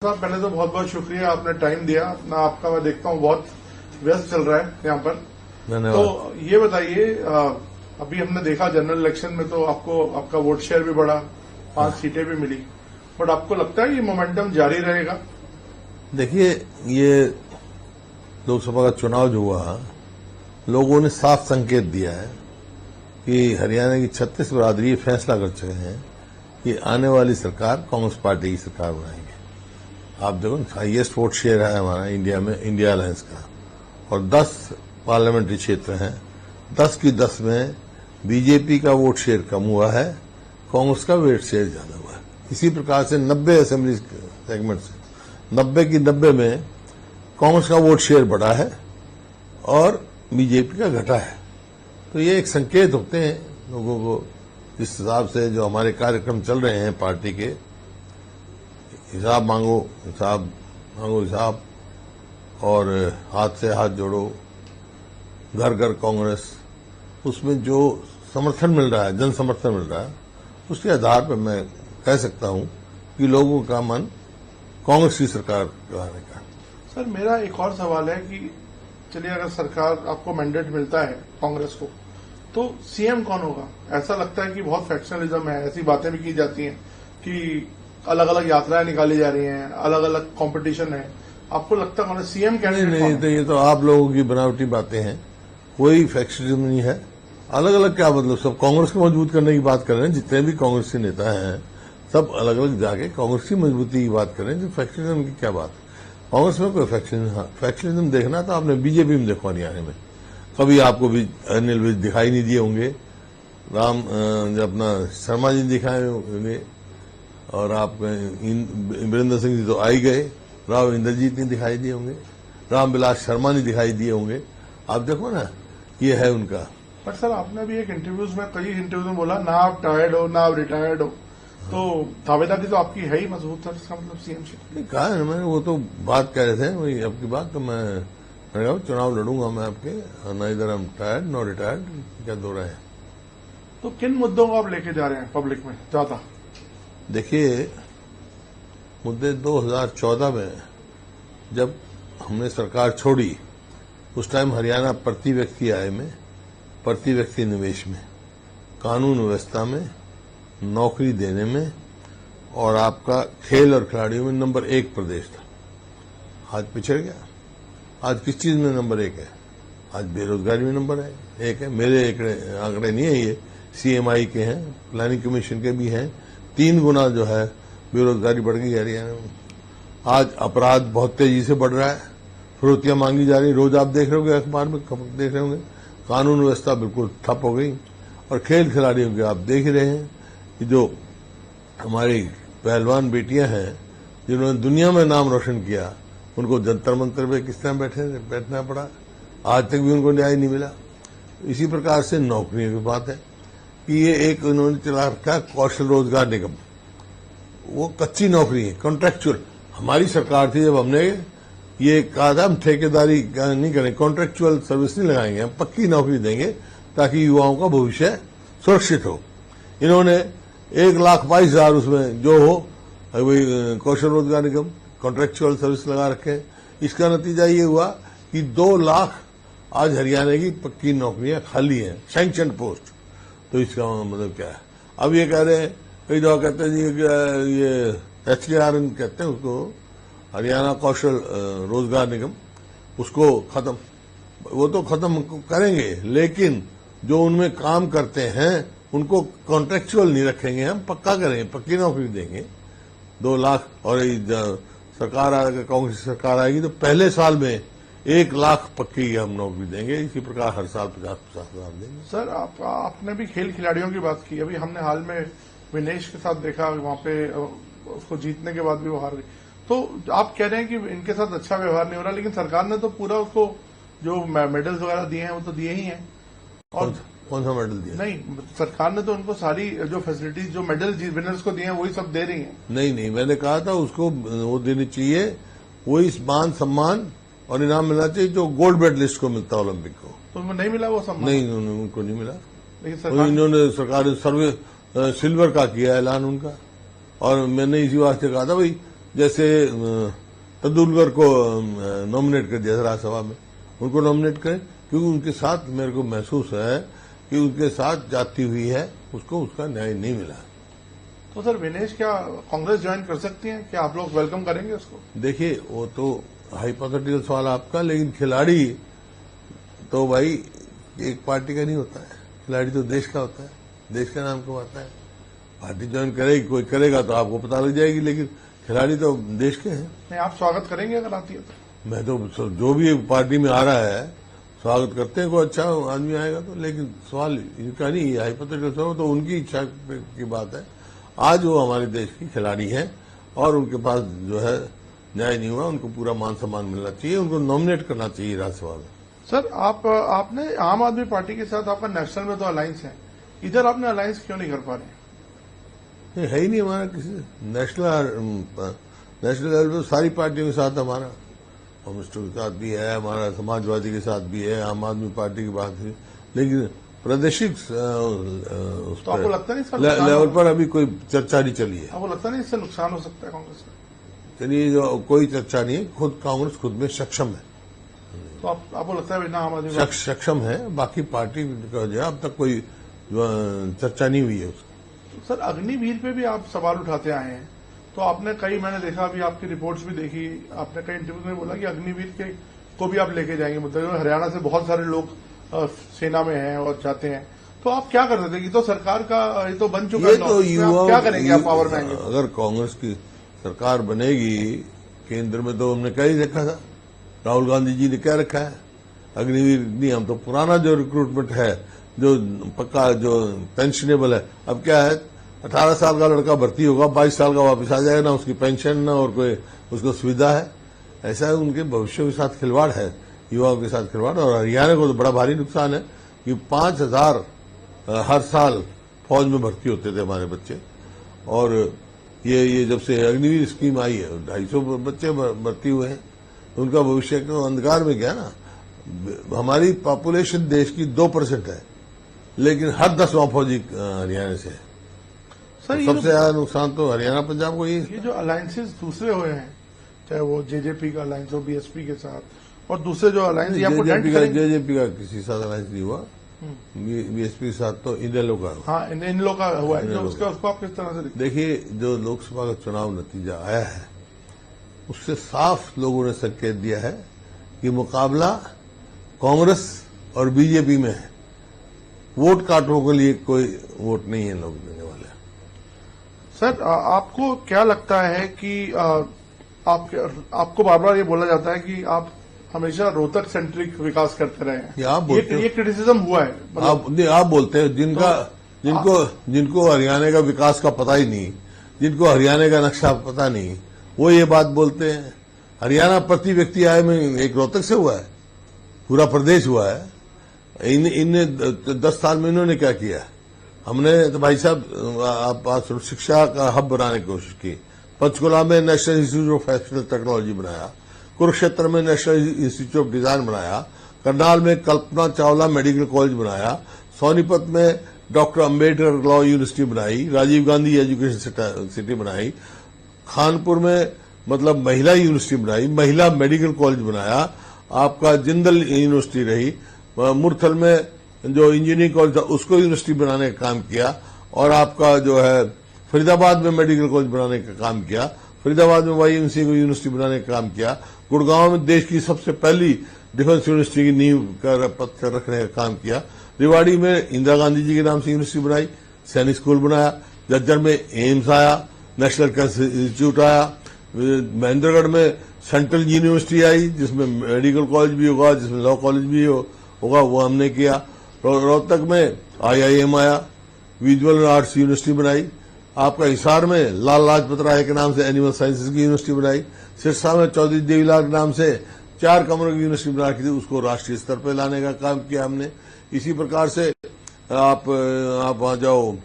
साहब पहले तो बहुत बहुत शुक्रिया, आपने टाइम दिया अपना। आपका मैं देखता हूँ बहुत व्यस्त चल रहा है यहाँ पर। तो ये बताइए, अभी हमने देखा जनरल इलेक्शन में तो आपको आपका वोट शेयर भी बढ़ा, 5 सीटें भी मिली, बट आपको लगता है ये मोमेंटम जारी रहेगा? देखिए, ये लोकसभा का चुनाव जो हुआ, लोगों ने साफ संकेत दिया है कि हरियाणा की 36 बिरादरी फैसला कर चुके हैं कि आने वाली सरकार कांग्रेस पार्टी की सरकार बनाएंगे। आप देखो, हाईएस्ट वोट शेयर है हमारा इंडिया में, इंडिया अलायंस का, और 10 पार्लियामेंट्री क्षेत्र हैं। 10 की 10 में बीजेपी का वोट शेयर कम हुआ है, कांग्रेस का वोट शेयर ज्यादा हुआ है। इसी प्रकार से 90 असेंबली सेगमेंट से 90 की 90 में कांग्रेस का वोट शेयर बढ़ा है और बीजेपी का घटा है। तो ये एक संकेत होते हैं लोगों को, जिस हिसाब से जो हमारे कार्यक्रम चल रहे हैं पार्टी के, हिसाब मांगो हिसाब, और हाथ से हाथ जोड़ो, घर घर कांग्रेस, उसमें जो समर्थन मिल रहा है, जन समर्थन मिल रहा है, उसके आधार पर मैं कह सकता हूं कि लोगों का मन कांग्रेस की सरकार कराने का। सर, मेरा एक और सवाल है कि चलिए, अगर सरकार आपको मैंडेट मिलता है कांग्रेस को, तो सीएम कौन होगा? ऐसा लगता है कि बहुत फैक्शनलिज्म है, ऐसी बातें भी की जाती हैं कि अलग अलग यात्राएं निकाली जा रही हैं, अलग अलग कंपटीशन है। आपको लगता है सीएम कैंडिडेट? नहीं, तो ये तो आप लोगों की बनावटी बातें हैं, कोई फैक्शनलिज्म नहीं है। अलग अलग क्या मतलब? सब कांग्रेस को मजबूत करने की बात कर रहे हैं। जितने भी कांग्रेस के नेता हैं सब अलग अलग जाके कांग्रेस की मजबूती की बात कर रहे हैं। जो फैक्शनलिज्म की क्या बात? कांग्रेस में कोई फैक्शनलिज्म देखना तो आपने बीजेपी में देखो, हरियाणा में कभी आपको भी अनिल विज दिखाई नहीं दिए होंगे, अपना शर्मा जी दिखाए होंगे, और आप वीरेंद्र सिंह जी तो आ ही गए, राव इंद्रजीत नहीं दिखाई दिए होंगे, रामविलास शर्मा नहीं दिखाई दिए होंगे। आप देखो ना, ये है उनका। बट सर, आपने भी एक इंटरव्यूज में, कई इंटरव्यूज में बोला ना आप टायर्ड हो ना आप रिटायर्ड हो, तो दावेदारी तो आपकी है ही मजबूत सर, इसका मतलब सीएम कहा है मैंने, वो तो बात कह रहे थे वही आपकी बात। तो मैं चुनाव लड़ूंगा मैं आपके, ना इधर हम टायर्ड नो रिटायर्ड, क्या दो रहे हैं। तो किन मुद्दों को आप लेके जा रहे हैं पब्लिक में ज्यादा? देखिए, मुद्दे 2014 में जब हमने सरकार छोड़ी, उस टाइम हरियाणा प्रति व्यक्ति आय में, प्रति व्यक्ति निवेश में, कानून व्यवस्था में, नौकरी देने में, और आपका खेल और खिलाड़ियों में नंबर 1 प्रदेश था। आज पिछड़ गया। आज किस चीज में नंबर 1 है? आज बेरोजगारी में नंबर 1 है। मेरे आंकड़े नहीं है, ये सीएमआई के हैं, प्लानिंग कमीशन के भी हैं। 3 गुना जो है बेरोजगारी बढ़ गई हरियाणा में। आज अपराध बहुत तेजी से बढ़ रहा है, फिरौतियां मांगी जा रही, रोज आप देख रहे होंगे, अखबार में देख रहे होंगे। कानून व्यवस्था बिल्कुल ठप हो गई, और खेल खिलाड़ियों के आप देख ही रहे हैं कि जो हमारी पहलवान बेटियां हैं, जिन्होंने दुनिया में नाम रोशन किया, उनको जंतर मंतर पे किस तरह बैठना पड़ा, आज तक भी उनको न्याय नहीं मिला। इसी प्रकार से नौकरियों की बात है कि ये एक उन्होंने चला रखा कौशल रोजगार निगम, वो कच्ची नौकरी है, कॉन्ट्रेक्चुअल। हमारी सरकार थी जब हमने ये कहा था हम ठेकेदारी नहीं करेंगे, कॉन्ट्रेक्चुअल सर्विस नहीं लगाएंगे, हम पक्की नौकरी देंगे ताकि युवाओं का भविष्य सुरक्षित हो। इन्होंने 1,22,000 उसमें जो हो वही कौशल रोजगार निगम कॉन्ट्रेक्चुअल सर्विस लगा रखे। इसका नतीजा ये हुआ कि 2 लाख आज हरियाणा की पक्की नौकरियां खाली हैं, सैंक्शन पोस्ट। तो इसका मतलब क्या है? अब ये कह रहे हैं, कई दफा कहते हैं जी ये HKR कहते हैं उसको, हरियाणा कौशल रोजगार निगम, उसको खत्म, वो तो खत्म करेंगे, लेकिन जो उनमें काम करते हैं उनको कॉन्ट्रेक्चुअल नहीं रखेंगे, हम पक्का करेंगे, पक्की नौकरी देंगे। 2 लाख, और सरकार कांग्रेस की सरकार आएगी तो पहले साल में 1 लाख पक्की हम नौकरी देंगे। इसी प्रकार हर साल 50-50 हजार देंगे। सर, आपने भी खेल खिलाड़ियों की बात की। अभी हमने हाल में विनेश के साथ देखा, वहां पे उसको जीतने के बाद भी वो हार गई। तो आप कह रहे हैं कि इनके साथ अच्छा व्यवहार नहीं हो रहा, लेकिन सरकार ने तो पूरा उसको जो मेडल्स वगैरह दिए हैं वो तो दिए ही हैं। और कौन सा मेडल दिया? नहीं, सरकार ने तो उनको सारी जो फैसिलिटीज, जो मेडल विनर्स को दिए हैं, वही सब दे रही है। नहीं, मैंने कहा था उसको वो देनी चाहिए, वो इस मान सम्मान और इनाम मिलना चाहिए जो गोल्ड मेडलिस्ट को मिलता है ओलंपिक को। तो उनको नहीं मिला वो सम्मान? नहीं, उनको नहीं मिला। लेकिन इन्होंने सरकार ने सिल्वर का किया ऐलान उनका, और मैंने इसी वास्ते कहा था भाई जैसे तेंदुलकर को नॉमिनेट कर दिया राज्यसभा में, उनको नॉमिनेट करें, क्योंकि उनके साथ मेरे को महसूस है कि उनके साथ जाती हुई है, उसको उसका न्याय नहीं मिला। तो सर विनेश क्या कांग्रेस ज्वाइन कर सकती है? क्या आप लोग वेलकम करेंगे उसको? देखिए, वो तो हाइपोथेटिकल सवाल आपका, लेकिन खिलाड़ी तो भाई एक पार्टी का नहीं होता है, खिलाड़ी तो देश का होता है, देश का नाम कमाता है। पार्टी ज्वाइन करेगी, कोई करेगा तो आपको पता लग जाएगी, लेकिन खिलाड़ी तो देश के हैं। नहीं, आप स्वागत करेंगे अगर आती है तो? मैं तो जो भी पार्टी में आ रहा है स्वागत करते हैं, कोई अच्छा आदमी आएगा तो, लेकिन सवाल इनका नहीं, हाइपोथेटिकल सवाल तो उनकी इच्छा की बात है। आज वो हमारे देश की खिलाड़ी हैं और उनके पास जो है न्याय नहीं हुआ, उनको पूरा मान सम्मान मिलना चाहिए, उनको नॉमिनेट करना चाहिए राज्यसभा में। सर आपने आम आदमी पार्टी के साथ आपका नेशनल में तो अलायंस है, इधर आपने अलायंस क्यों नहीं कर पा रहे? है ही नहीं हमारा किसी नेशनल लेवल पर सारी पार्टियों के साथ हमारा, कम्युनिस्टों के साथ भी है, हमारा समाजवादी के साथ भी है, आम आदमी पार्टी की बात है, लेकिन प्रादेशिक तो आपको लगता नहीं सर लेवल पर अभी कोई चर्चा नहीं चली है? आपको लगता नहीं इससे नुकसान हो सकता है कांग्रेस को? चलिए, जो कोई चर्चा नहीं है, खुद कांग्रेस खुद में सक्षम है। तो आपको लगता है बिना आम आदमी सक्षम है, बाकी पार्टी का जो है अब तक कोई चर्चा नहीं हुई है उसकी। सर अग्निवीर पे भी आप सवाल उठाते आए हैं, तो आपने मैंने देखा, अभी आपकी रिपोर्ट्स भी देखी, आपने कई इंटरव्यू में बोला कि अग्निवीर के को भी आप लेके जाएंगे, मतलब हरियाणा से बहुत सारे लोग सेना में हैं और जाते हैं, तो आप क्या कर सकते हैं? ये तो सरकार का ये तो बन चुका है, तो युवा क्या करेंगे आप पावर में आएंगे? अगर कांग्रेस की सरकार बनेगी केंद्र में, तो हमने क्या ही रखा था, राहुल गांधी जी ने क्या रखा है, अग्निवीर नहीं, हम तो पुराना जो रिक्रूटमेंट है, जो पक्का जो पेंशनेबल है, अब क्या है, 18 साल का लड़का भर्ती होगा, 22 साल का वापस आ जाएगा, ना उसकी पेंशन ना और कोई उसको सुविधा है। ऐसा है, उनके भविष्य के साथ खिलवाड़ है, युवाओं के साथ खिलवाड़। और हरियाणा को तो बड़ा भारी नुकसान है कि 5000 हर साल फौज में भर्ती होते थे हमारे बच्चे, और ये जब से अग्निवीर स्कीम आई है 250 बच्चे भर्ती हुए हैं, तो उनका भविष्य तो अंधकार में गया ना। हमारी पॉपुलेशन देश की 2% है, लेकिन हर 10वां फौजी हरियाणा से है। सर सबसे ज्यादा नुकसान तो हरियाणा पंजाब को ही। ये जो अलायंसेस दूसरे हुए हैं, चाहे वो जेजेपी का अलायंस हो बीएसपी के साथ, और दूसरे जो अलायंस जेजेपी का किसी साथ अलायंस नहीं हुआ, बीएसपी के साथ तो इनेलो का हुआ। हाँ, इन लोगों का हुआ है, उसको आप किस तरह से देखिए, जो लोकसभा का चुनाव नतीजा आया है उससे साफ लोगों ने संकेत दिया है कि मुकाबला कांग्रेस और बीजेपी में है, वोट काटने के लिए कोई वोट नहीं है लोग देने वाले। सर आपको क्या लगता है कि आपको बार बार ये बोला जाता है कि आप हमेशा रोहतक सेंट्रिक विकास करते रहे हैं, आप बोलते ये क्रिटिसिज्म हुआ है, आप बोलते हैं, जिनको हरियाणा का विकास का पता ही नहीं, जिनको हरियाणा का नक्शा पता नहीं, वो ये बात बोलते हैं। हरियाणा प्रति व्यक्ति आय में एक रोहतक से हुआ है, पूरा प्रदेश हुआ है। इनने 10 साल में इन्होंने क्या किया? हमने तो भाई साहब आप शिक्षा का हब बनाने की कोशिश की, पंचकुला में नेशनल इंस्टीट्यूट ऑफ फैशनल टेक्नोलॉजी बनाया, कुरुक्षेत्र में नेशनल इंस्टीट्यूट ऑफ डिजाइन बनाया, करनाल में कल्पना चावला मेडिकल कॉलेज बनाया, सोनीपत में डॉक्टर अंबेडकर लॉ यूनिवर्सिटी बनाई, राजीव गांधी एजुकेशन सिटी बनाई, खानपुर में मतलब महिला यूनिवर्सिटी बनाई, महिला मेडिकल कॉलेज बनाया, आपका जिंदल यूनिवर्सिटी रही, मुरथल में जो इंजीनियरिंग कॉलेज था उसको यूनिवर्सिटी बनाने का काम किया, और आपका जो है फरीदाबाद में मेडिकल कॉलेज बनाने का काम किया, फरीदाबाद में वाईएमसी को यूनिवर्सिटी बनाने का काम किया, गुड़गांव में देश की सबसे पहली डिफेंस यूनिवर्सिटी की नींव का पत्थर रखने का काम किया, रेवाड़ी में इंदिरा गांधी जी के नाम से यूनिवर्सिटी बनाई, सैनिक स्कूल बनाया, जज्जर में एम्स आया, नेशनल कैंसर इंस्टीट्यूट आया, महेंद्रगढ़ में सेंट्रल यूनिवर्सिटी आई जिसमें मेडिकल कॉलेज भी होगा, जिसमें लॉ कॉलेज भी होगा, वो हमने किया। रोहतक में IIM आया, विजुअल आर्ट्स यूनिवर्सिटी बनाई, आपका हिसार में लाल लाजपत राय के नाम से एनिमल साइंसेज की यूनिवर्सिटी बनाई, सिरसा में चौधरी देवीलाल के नाम से 4 कमरों की यूनिवर्सिटी बना की थी, उसको राष्ट्रीय स्तर पर लाने का काम किया हमने। इसी प्रकार से आप वहां जाओ,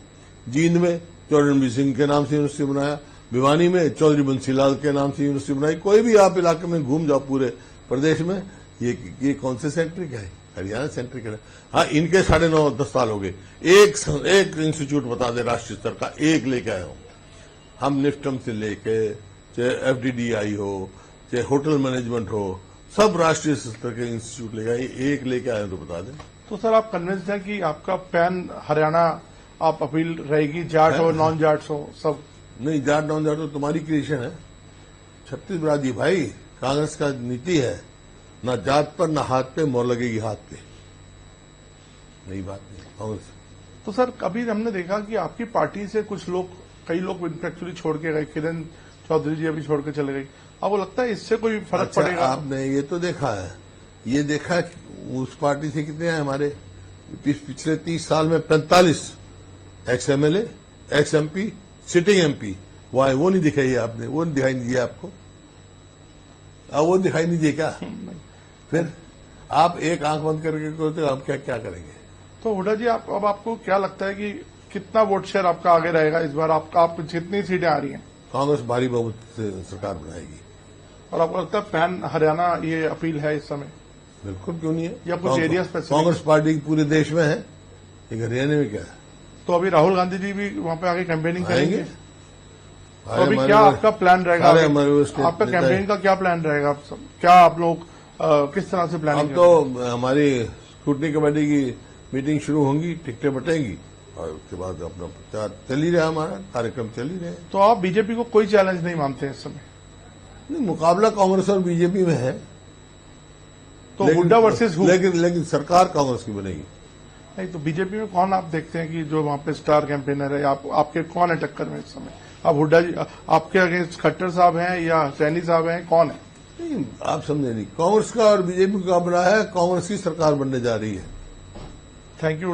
जींद में चौधरी रणबीर सिंह के नाम से यूनिवर्सिटी बनाया, भिवानी में चौधरी बंसीलाल के नाम से यूनिवर्सिटी बनाई। कोई भी आप इलाके में घूम जाओ पूरे प्रदेश में, ये कौन से सेंट्रिक है? हरियाणा सेंट्रिक है। हाँ, इनके 9.5-10 साल हो गए, एक इंस्टीट्यूट बता दे राष्ट्रीय स्तर का, एक लेके आए हो। हम निफ्टम से लेके चाहे एफडीडीआई हो, चाहे होटल मैनेजमेंट हो, सब राष्ट्रीय स्तर के इंस्टीट्यूट लेगा। एक लेके आए तो बता दें। तो सर आप कन्विंस्ड हैं कि आपका पैन हरियाणा आप अपील रहेगी, जाट हो नॉन जाट्स हो सब? नहीं, जाट नॉन जाट तो तुम्हारी क्रिएशन है। छत्तीसगढ़ जी भाई, कांग्रेस का नीति है, ना जात पर ना हाथ पे मोहर लगेगी हाथ पे। नई बात नहीं कांग्रेस। तो सर कभी हमने देखा कि आपकी पार्टी से कुछ लोग, कई लोग एक्चुअली छोड़ के गए, किरण चौधरी जी अभी छोड़ के चले गए। आपको लगता है इससे कोई फर्क पड़ेगा? आपने ये तो देखा है, ये देखा कि उस पार्टी से कितने हैं हमारे पिछले 30 साल में 45 ex MLA, x MP, sitting MP. वो नहीं दिखाई आपने, वो नहीं दिखाई नहीं दिया आपको? वो दिखाई नहीं दिए क्या? फिर आप एक आंख बंद करके तो आप क्या क्या करेंगे? तो हुड्डा जी अब आपको क्या लगता है कि कितना वोट शेयर आपका आगे रहेगा इस बार? आप जितनी सीटें आ रही हैं, कांग्रेस भारी बहुमत से सरकार बनाएगी। और आपको लगता है पैन हरियाणा ये अपील है इस समय? बिल्कुल, क्यों नहीं है? या कुछ एरिया स्पेसिफिक? कांग्रेस पार्टी पूरे देश में है, एक हरियाणा में क्या है? तो अभी राहुल गांधी जी भी वहां पे आगे कैंपेनिंग करेंगे? तो अभी हमारे क्या आपका प्लान रहेगा? आपका नेता कैंपेनिंग का क्या प्लान रहेगा? क्या आप लोग किस तरह से प्लानिंग? अब तो हमारी स्क्रूटनी कमेटी की मीटिंग शुरू होंगी, टिकटें बटेंगी और उसके बाद अपना प्रचार चल ही रहा, हमारा कार्यक्रम चल ही रहे। तो आप बीजेपी को कोई चैलेंज नहीं मानते इस समय? नहीं, मुकाबला कांग्रेस और बीजेपी में है, तो हुड्डा वर्सेस हु? लेकिन सरकार कांग्रेस की बनेगी। नहीं, तो बीजेपी में कौन आप देखते हैं कि जो वहां पे स्टार कैंपेनर है? आपके कौन है टक्कर में इस समय? आप हुड्डा जी, आपके अगेंस्ट खट्टर साहब हैं या सैनी साहब हैं, कौन है? नहीं, आप समझे नहीं, कांग्रेस का और बीजेपी का बना है, कांग्रेस की सरकार बनने जा रही है। Thank you.